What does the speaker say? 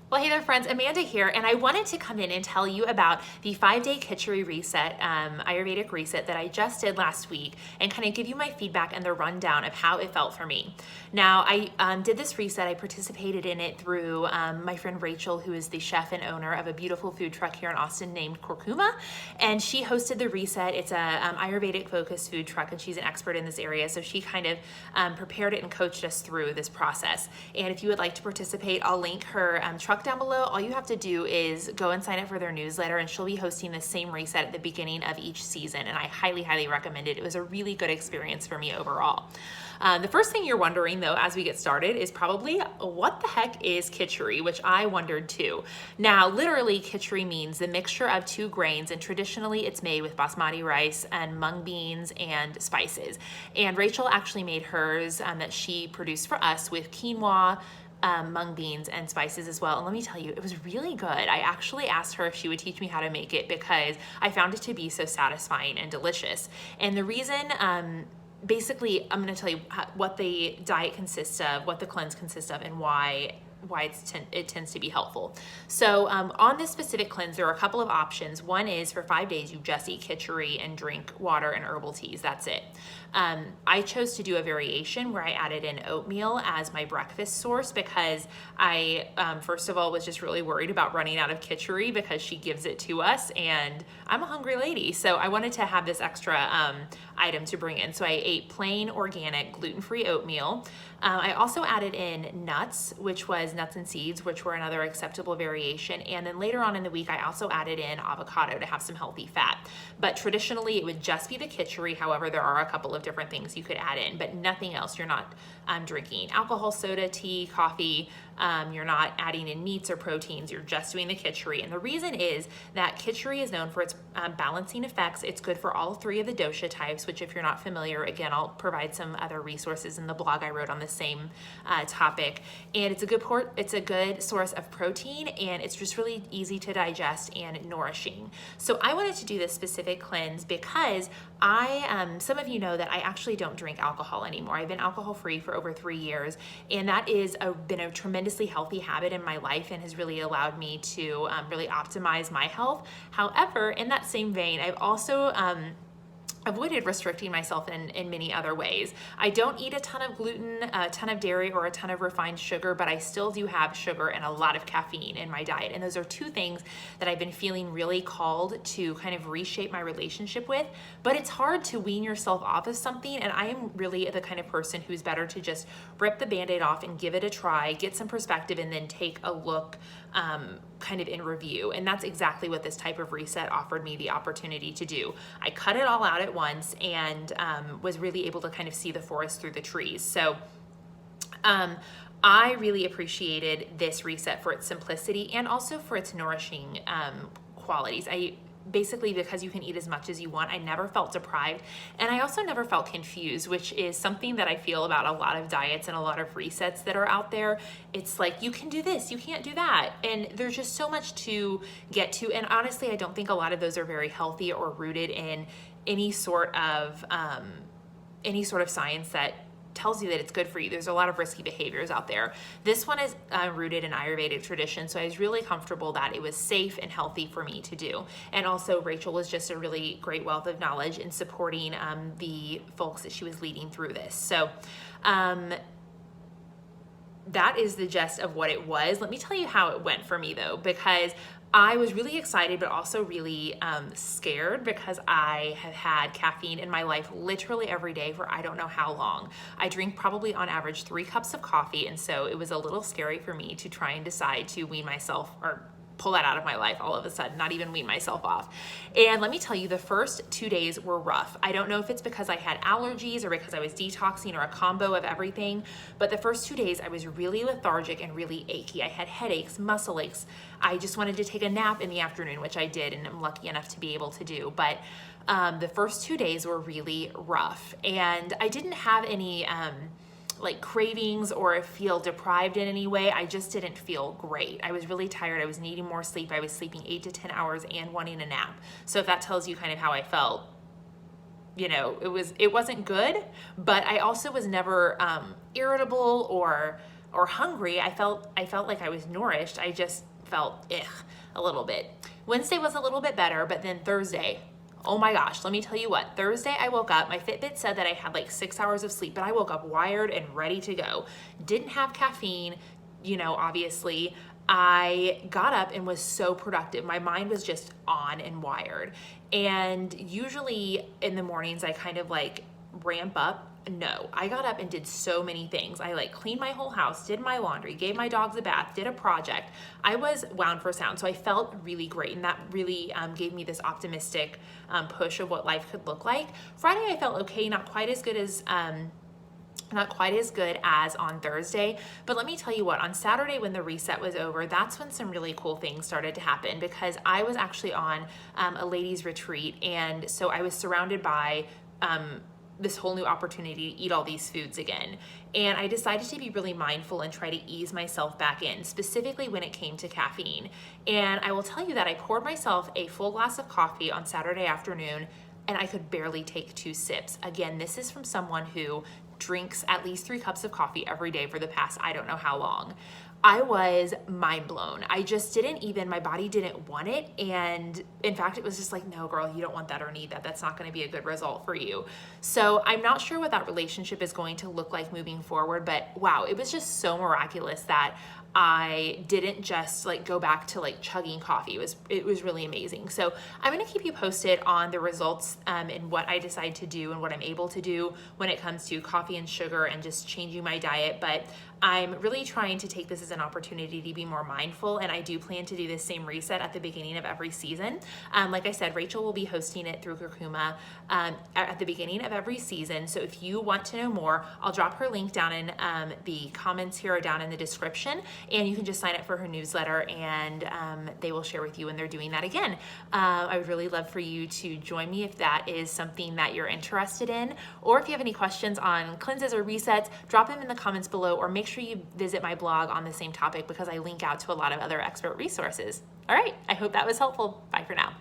Well, hey there friends, Amanda here, and I wanted to come in and tell you about the 5-day Kitchari reset, Ayurvedic reset that I just did last week and kind of give you my feedback and the rundown of how it felt for me. Now, I did this reset, I participated in it through my friend Rachel, who is the chef and owner of a beautiful food truck here in Austin named Kurkuma, and she hosted the reset. It's a Ayurvedic focused food truck, and she's an expert in this area, so she kind of prepared it and coached us through this process. And if you would like to participate, I'll link her truck down below. All you have to do is go and sign up for their newsletter, and she'll be hosting the same reset at the beginning of each season, and I highly recommend it. It was a really good experience for me overall. The first thing you're wondering though as we get started is probably what the heck is Kitchari, which I wondered too. Now literally Kitchari means the mixture of two grains, and traditionally it's made with basmati rice and mung beans and spices. And Rachel actually made hers that she produced for us with quinoa, mung beans and spices as well. And let me tell you, it was really good. I actually asked her if she would teach me how to make it because I found it to be so satisfying and delicious. And the reason, basically, I'm going to tell you what the diet consists of, what the cleanse consists of, and why it tends to be helpful. So on this specific cleanse, there are a couple of options. One is for 5 days, you just eat Kitchari and drink water and herbal teas. That's it. I chose to do a variation where I added in oatmeal as my breakfast source because I, first of all, was just really worried about running out of Kitchari because she gives it to us, and I'm a hungry lady, so I wanted to have this extra item to bring in. So I ate plain, organic, gluten-free oatmeal. I also added in nuts, which was nuts and seeds, which were another acceptable variation. And then later on in the week, I also added in avocado to have some healthy fat. But traditionally, it would just be the Kitchari. However, there are a couple of different things you could add in, but nothing else. You're not drinking alcohol, soda, tea, coffee. You're not adding in meats or proteins. You're just doing the Kitchari. And the reason is that Kitchari is known for its balancing effects. It's good for all three of the dosha types, which if you're not familiar, again, I'll provide some other resources in the blog I wrote on the same topic. And it's a good source of protein, and it's just really easy to digest and nourishing. So I wanted to do this specific cleanse because some of you know that I actually don't drink alcohol anymore. I've been alcohol free for over 3 years, and that is been a tremendously healthy habit in my life and has really allowed me to really optimize my health. However, in that same vein, I've also avoided restricting myself in many other ways. I don't eat a ton of gluten, a ton of dairy, or a ton of refined sugar, but I still do have sugar and a lot of caffeine in my diet. And those are two things that I've been feeling really called to kind of reshape my relationship with. But it's hard to wean yourself off of something, and I am really the kind of person who's better to just rip the Band-Aid off and give it a try, get some perspective, and then take a look kind of in review. And that's exactly what this type of reset offered me the opportunity to do. I cut it all out at once and was really able to kind of see the forest through the trees. So I really appreciated this reset for its simplicity and also for its nourishing qualities. Basically, because you can eat as much as you want, I never felt deprived, and I also never felt confused, which is something that I feel about a lot of diets and a lot of resets that are out there. It's like, you can do this, you can't do that, and there's just so much to get to, and honestly, I don't think a lot of those are very healthy or rooted in any sort of science that tells you that it's good for you. There's a lot of risky behaviors out there. This one is rooted in Ayurvedic tradition, so I was really comfortable that it was safe and healthy for me to do. And also, Rachel was just a really great wealth of knowledge in supporting the folks that she was leading through this. So that is the gist of what it was. Let me tell you how it went for me though, because I was really excited, but also really scared because I have had caffeine in my life literally every day for I don't know how long. I drink probably on average 3 cups of coffee, and so it was a little scary for me to try and decide to wean myself or pull that out of my life all of a sudden, not even wean myself off. And let me tell you, the first 2 days were rough. I don't know if it's because I had allergies or because I was detoxing or a combo of everything, but the first 2 days I was really lethargic and really achy. I had headaches, muscle aches. I just wanted to take a nap in the afternoon, which I did, and I'm lucky enough to be able to do. But the first 2 days were really rough, and I didn't have any like cravings or feel deprived in any way. I just didn't feel great. I was really tired. I was needing more sleep. I was sleeping 8 to 10 hours and wanting a nap. So if that tells you kind of how I felt, you know, it wasn't good, but I also was never irritable or or hungry. I felt like I was nourished. I just felt a little bit. Wednesday was a little bit better, but then Thursday, oh my gosh, let me tell you what. Thursday I woke up, my Fitbit said that I had like 6 hours of sleep, but I woke up wired and ready to go. Didn't have caffeine, obviously. I got up and was so productive. My mind was just on and wired. And usually in the mornings I kind of like ramp up. No, I got up and did so many things. I like cleaned my whole house, did my laundry, gave my dogs a bath, did a project. I was wound for sound. So I felt really great. And that really gave me this optimistic push of what life could look like. Friday, I felt okay, not quite as good as on Thursday. But let me tell you what, on Saturday when the reset was over, that's when some really cool things started to happen, because I was actually on a ladies retreat. And so I was surrounded by this whole new opportunity to eat all these foods again. And I decided to be really mindful and try to ease myself back in, specifically when it came to caffeine. And I will tell you that I poured myself a full glass of coffee on Saturday afternoon, and I could barely take 2 sips. Again, this is from someone who drinks at least 3 cups of coffee every day for the past, I don't know how long. I was mind blown. I just didn't even, my body didn't want it. And in fact, it was just like, no, girl, you don't want that or need that. That's not going to be a good result for you. So I'm not sure what that relationship is going to look like moving forward, but wow, it was just so miraculous that I didn't just like go back to like chugging coffee. It was really amazing. So I'm going to keep you posted on the results and what I decide to do and what I'm able to do when it comes to coffee and sugar and just changing my diet. But I'm really trying to take this as an opportunity to be more mindful, and I do plan to do this same reset at the beginning of every season. Like I said, Rachel will be hosting it through Kurkuma at the beginning of every season. So if you want to know more, I'll drop her link down in the comments here or down in the description, and you can just sign up for her newsletter, and they will share with you when they're doing that again. I would really love for you to join me if that is something that you're interested in, or if you have any questions on cleanses or resets, drop them in the comments below, or make sure you visit my blog on the same topic, because I link out to a lot of other expert resources. All right, I hope that was helpful. Bye for now.